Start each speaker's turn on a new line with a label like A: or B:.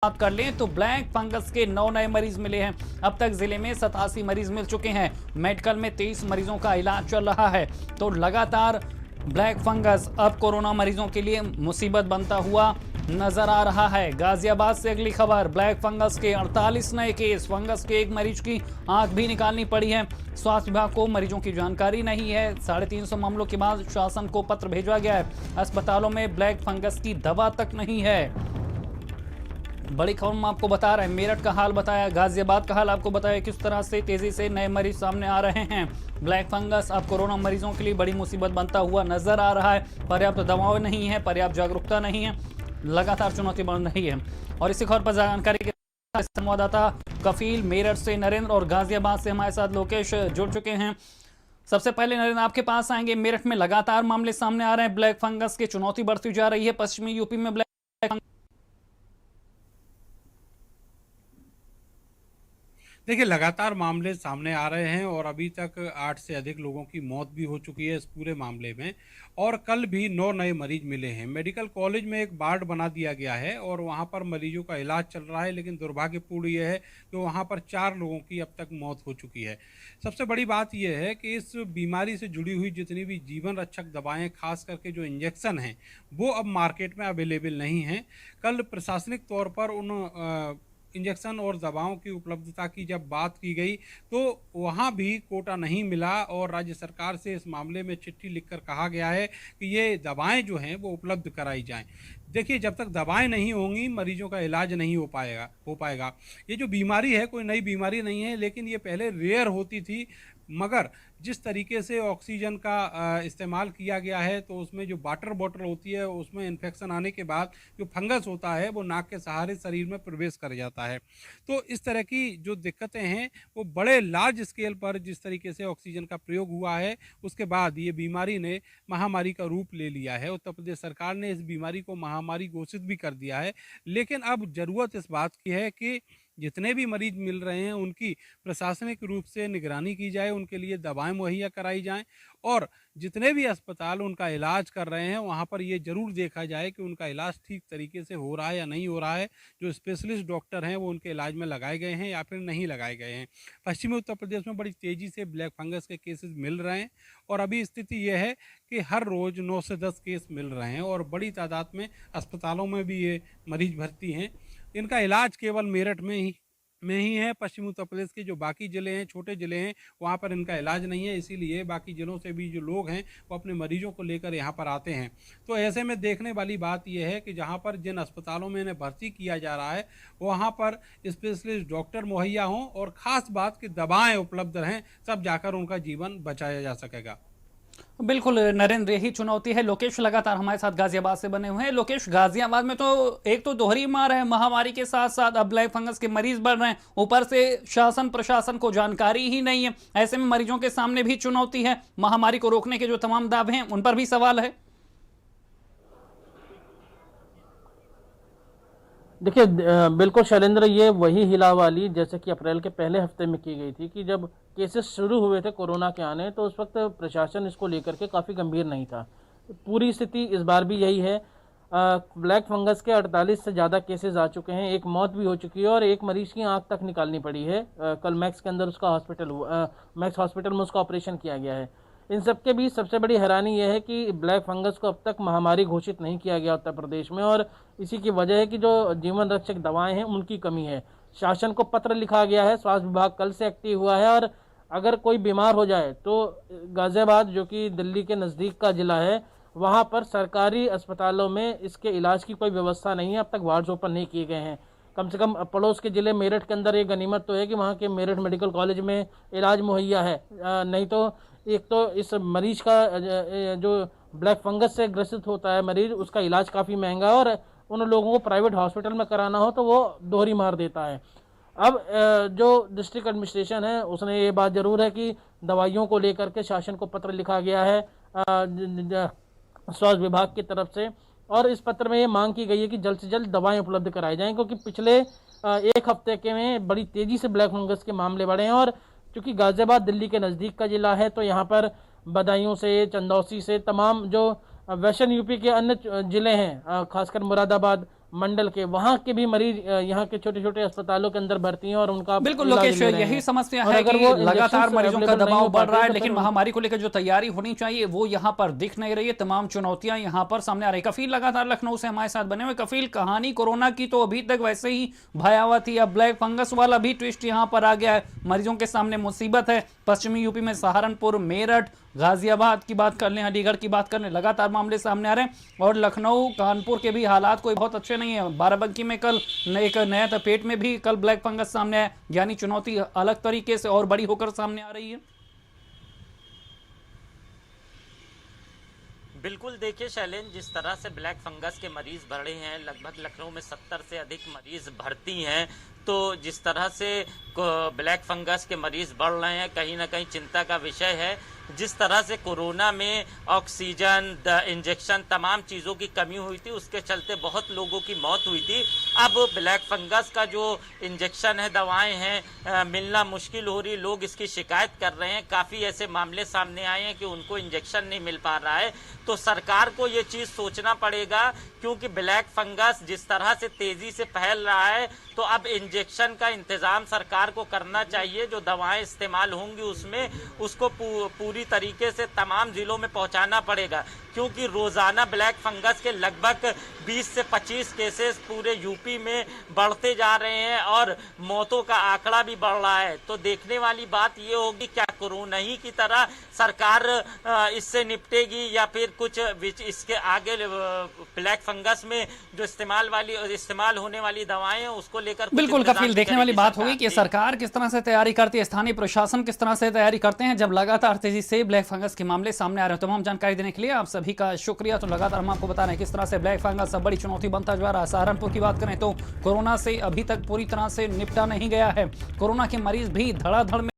A: बात कर लें तो ब्लैक फंगस के 9 नए मरीज मिले हैं। अब तक जिले में 87 मरीज मिल चुके हैं। मेडिकल में 23 मरीजों का इलाज चल रहा है। तो लगातार ब्लैक फंगस अब कोरोना मरीजों के लिए मुसीबत बनता हुआ नजर आ रहा है। गाजियाबाद से अगली खबर, ब्लैक फंगस के 48 नए केस। फंगस के एक मरीज की आंख भी निकालनी पड़ी है। स्वास्थ्य विभाग को मरीजों की जानकारी नहीं है। 350 मामलों के बाद शासन को पत्र भेजा गया है। अस्पतालों में ब्लैक फंगस की दवा तक नहीं है। बड़ी खबर हम आपको बता रहे हैं। मेरठ का हाल बताया, गाजियाबाद का हाल आपको बताया, किस तरह से तेजी से नए मरीज सामने आ रहे हैं। ब्लैक फंगस अब कोरोना मरीजों के लिए बड़ी मुसीबत बनता हुआ नजर आ रहा है। पर्याप्त दवाएं नहीं है, पर्याप्त जागरूकता नहीं है, लगातार चुनौती बढ़ रही है। और इसी खबर पर जानकारी के साथ संवाददाता कफील मेरठ से नरेंद्र और गाजियाबाद से हमारे साथ लोकेश जुड़ चुके हैं। सबसे पहले नरेंद्र, आपके पास आएंगे। मेरठ में लगातार मामले सामने आ रहे हैं, ब्लैक फंगस की चुनौती बढ़ती जा रही है। पश्चिमी यूपी में ब्लैक
B: देखिए, लगातार मामले सामने आ रहे हैं और अभी तक 8 से अधिक लोगों की मौत भी हो चुकी है इस पूरे मामले में। और कल भी 9 नए मरीज मिले हैं। मेडिकल कॉलेज में एक वार्ड बना दिया गया है और वहां पर मरीजों का इलाज चल रहा है, लेकिन दुर्भाग्यपूर्ण यह है कि वहां पर 4 लोगों की अब तक मौत हो चुकी है। सबसे बड़ी बात यह है कि इस बीमारी से जुड़ी हुई जितनी भी जीवन रक्षक दवाएँ, खास करके जो इंजेक्शन हैं, वो अब मार्केट में अवेलेबल नहीं हैं। कल प्रशासनिक तौर पर उन इंजेक्शन और दवाओं की उपलब्धता की जब बात की गई तो वहाँ भी कोटा नहीं मिला और राज्य सरकार से इस मामले में चिट्ठी लिखकर कहा गया है कि ये दवाएं जो हैं वो उपलब्ध कराई जाएं। देखिए, जब तक दवाएं नहीं होंगी मरीजों का इलाज नहीं हो पाएगा। ये जो बीमारी है कोई नई बीमारी नहीं है, लेकिन ये पहले रेयर होती थी। मगर जिस तरीके से ऑक्सीजन का इस्तेमाल किया गया है तो उसमें जो वाटर बॉटल होती है उसमें इन्फेक्शन आने के बाद जो फंगस होता है वो नाक के सहारे शरीर में प्रवेश कर जाता है। तो इस तरह की जो दिक्कतें हैं वो बड़े लार्ज स्केल पर जिस तरीके से ऑक्सीजन का प्रयोग हुआ है उसके बाद ये बीमारी ने महामारी का रूप ले लिया है। उत्तर प्रदेश सरकार ने इस बीमारी को महामारी घोषित भी कर दिया है। लेकिन अब ज़रूरत इस बात की है कि जितने भी मरीज मिल रहे हैं उनकी प्रशासनिक रूप से निगरानी की जाए, उनके लिए दवाएं मुहैया कराई जाएं और जितने भी अस्पताल उनका इलाज कर रहे हैं वहां पर ये जरूर देखा जाए कि उनका इलाज ठीक तरीके से हो रहा है या नहीं हो रहा है। जो स्पेशलिस्ट डॉक्टर हैं वो उनके इलाज में लगाए गए हैं या फिर नहीं लगाए गए हैं। पश्चिमी उत्तर प्रदेश में बड़ी तेज़ी से ब्लैक फंगस के केसेस मिल रहे हैं और अभी स्थिति यह है कि हर रोज़ 9 से 10 केस मिल रहे हैं और बड़ी तादाद में अस्पतालों में भी ये मरीज भर्ती हैं। इनका इलाज केवल मेरठ में ही है। पश्चिमी उत्तर प्रदेश के जो बाकी ज़िले हैं, छोटे ज़िले हैं, वहाँ पर इनका इलाज नहीं है। इसीलिए बाकी ज़िलों से भी जो लोग हैं वो अपने मरीजों को लेकर यहाँ पर आते हैं। तो ऐसे में देखने वाली बात यह है कि जहाँ पर जिन अस्पतालों में इन्हें भर्ती किया जा रहा है वहाँ पर स्पेशलिस्ट डॉक्टर मुहैया हों और ख़ास बात की दवाएँ उपलब्ध रहें, तब जाकर उनका जीवन बचाया जा सकेगा।
A: बिल्कुल नरेंद्र, यही चुनौती है। लोकेश लगातार हमारे साथ गाजियाबाद से बने हुए हैं। लोकेश, गाजियाबाद में तो एक तो दोहरी मार है, महामारी के साथ साथ अब ब्लैक फंगस के मरीज बढ़ रहे हैं, ऊपर से शासन प्रशासन को जानकारी ही नहीं है। ऐसे में मरीजों के सामने भी चुनौती है। महामारी को रोकने के जो तमाम दावे हैं उन पर भी सवाल है।
C: देखिए, बिल्कुल शैलेंद्र, ये वही हिला वाली जैसे कि अप्रैल के पहले हफ्ते में की गई थी कि जब केसेस शुरू हुए थे कोरोना के आने, तो उस वक्त प्रशासन इसको लेकर के काफ़ी गंभीर नहीं था। पूरी स्थिति इस बार भी यही है। ब्लैक फंगस के 48 से ज़्यादा केसेस आ चुके हैं, एक मौत भी हो चुकी है और एक मरीज की आंख तक निकालनी पड़ी है। कल मैक्स के अंदर उसका मैक्स हॉस्पिटल में उसका ऑपरेशन किया गया है। इन सब के बीच सबसे बड़ी हैरानी यह है कि ब्लैक फंगस को अब तक महामारी घोषित नहीं किया गया उत्तर प्रदेश में और इसी की वजह है कि जो जीवन रक्षक दवाएं हैं उनकी कमी है। शासन को पत्र लिखा गया है, स्वास्थ्य विभाग कल से एक्टिव हुआ है और अगर कोई बीमार हो जाए तो गाजियाबाद, जो कि दिल्ली के नज़दीक का ज़िला है, वहाँ पर सरकारी अस्पतालों में इसके इलाज की कोई व्यवस्था नहीं है। अब तक वार्ड्स ओपन नहीं किए गए हैं। कम से कम पड़ोस के ज़िले मेरठ के अंदर ये गनीमत तो है कि वहाँ के मेरठ मेडिकल कॉलेज में इलाज मुहैया है। नहीं तो एक तो इस मरीज का जो ब्लैक फंगस से ग्रसित होता है मरीज, उसका इलाज काफ़ी महंगा है और उन लोगों को प्राइवेट हॉस्पिटल में कराना हो तो वो दोहरी मार देता है। अब जो डिस्ट्रिक्ट एडमिनिस्ट्रेशन है उसने ये बात ज़रूर है कि दवाइयों को लेकर के शासन को पत्र लिखा गया है स्वास्थ्य विभाग की तरफ से और इस पत्र में ये मांग की गई है कि जल्द से जल्द दवाएं उपलब्ध कराई जाएं, क्योंकि पिछले एक हफ्ते के में बड़ी तेज़ी से ब्लैक फंगस के मामले बढ़े हैं और चूँकि गाजियाबाद दिल्ली के नज़दीक का ज़िला है तो यहाँ पर बदायूं से, चंदौसी से, तमाम जो वेस्टर्न यूपी के अन्य ज़िले हैं, खासकर मुरादाबाद, मंडल के, वहाँ के भी मरीज यहाँ के छोटे छोटे अस्पतालों के अंदर भर्ती हैं और उनका
A: बिल्कुल
C: इलाज
A: लोकेश,
C: ले रहे
A: यही
C: हैं।
A: समस्या
C: और
A: है
C: अगर
A: कि
C: वो
A: लगातार
C: इंजेक्शन
A: मरीजों का
C: available नहीं
A: दबाव
C: हो
A: बढ़
C: पाते
A: रहा है,
C: तो
A: लेकिन
C: फिर
A: महामारी को लेकर जो तैयारी होनी चाहिए वो यहाँ पर दिख नहीं रही है। तमाम चुनौतियां यहाँ पर सामने आ रही। कफील लगातार लखनऊ से हमारे साथ बने हुए। कफील, कहानी कोरोना की तो अभी तक वैसे ही भयावह थी, अब ब्लैक फंगस वाला भी ट्विस्ट यहाँ पर आ गया है। मरीजों के सामने मुसीबत है। पश्चिमी यूपी में सहारनपुर, मेरठ, गाजियाबाद की बात कर लें, अलीगढ़ की बात कर लें, लगातार मामले सामने आ रहे हैं। और लखनऊ, कानपुर के भी हालात कोई बहुत अच्छे नहीं है। बाराबंकी में कल एक नया तपेट में भी कल ब्लैक फंगस सामने आया, यानी चुनौती अलग तरीके से और बड़ी होकर सामने आ रही है।
D: बिल्कुल, देखिए शैलेंद्र, जिस तरह से ब्लैक फंगस के मरीज बढ़े हैं, लगभग लखनऊ में 70 से अधिक मरीज भर्ती हैं, तो जिस तरह से ब्लैक फंगस के मरीज बढ़ रहे हैं, कहीं ना कहीं चिंता का विषय है। जिस तरह से कोरोना में ऑक्सीजन, इंजेक्शन, तमाम चीज़ों की कमी हुई थी, उसके चलते बहुत लोगों की मौत हुई थी। अब ब्लैक फंगस का जो इंजेक्शन है, दवाएं हैं, मिलना मुश्किल हो रही, लोग इसकी शिकायत कर रहे हैं। काफ़ी ऐसे मामले सामने आए हैं कि उनको इंजेक्शन नहीं मिल पा रहा है। तो सरकार को ये चीज़ सोचना पड़ेगा, क्योंकि ब्लैक फंगस जिस तरह से तेज़ी से फैल रहा है, तो अब इंजेक्शन का इंतज़ाम सरकार को करना चाहिए। जो दवाएं इस्तेमाल होंगी उसमें उसको पूरी तरीके से तमाम जिलों में पहुंचाना पड़ेगा, क्योंकि रोजाना ब्लैक फंगस के लगभग 20 से 25 केसेस पूरे यूपी में बढ़ते जा रहे हैं और मौतों का आंकड़ा भी बढ़ रहा है। तो देखने वाली बात ये होगी, क्या कोरोना ही की तरह सरकार इससे निपटेगी या फिर कुछ इसके आगे ब्लैक फंगस में जो इस्तेमाल होने वाली दवाएं हैं उसको लेकर।
A: बिल्कुल कफील, देखने वाली बात होगी कि सरकार किस तरह से तैयारी करती है, स्थानीय प्रशासन किस तरह से तैयारी करते हैं, जब लगातार तेजी से ब्लैक फंगस के मामले सामने आ रहे हैं। तमाम जानकारी देने के लिए आप सभी का शुक्रिया। तो लगातार हम आपको बता रहे हैं किस तरह से ब्लैक फंगस अब बड़ी चुनौती बनता जा रहा है। सहारनपुर की बात करें तो कोरोना से अभी तक पूरी तरह से निपटा नहीं गया है। कोरोना के मरीज भी धड़ाधड़ में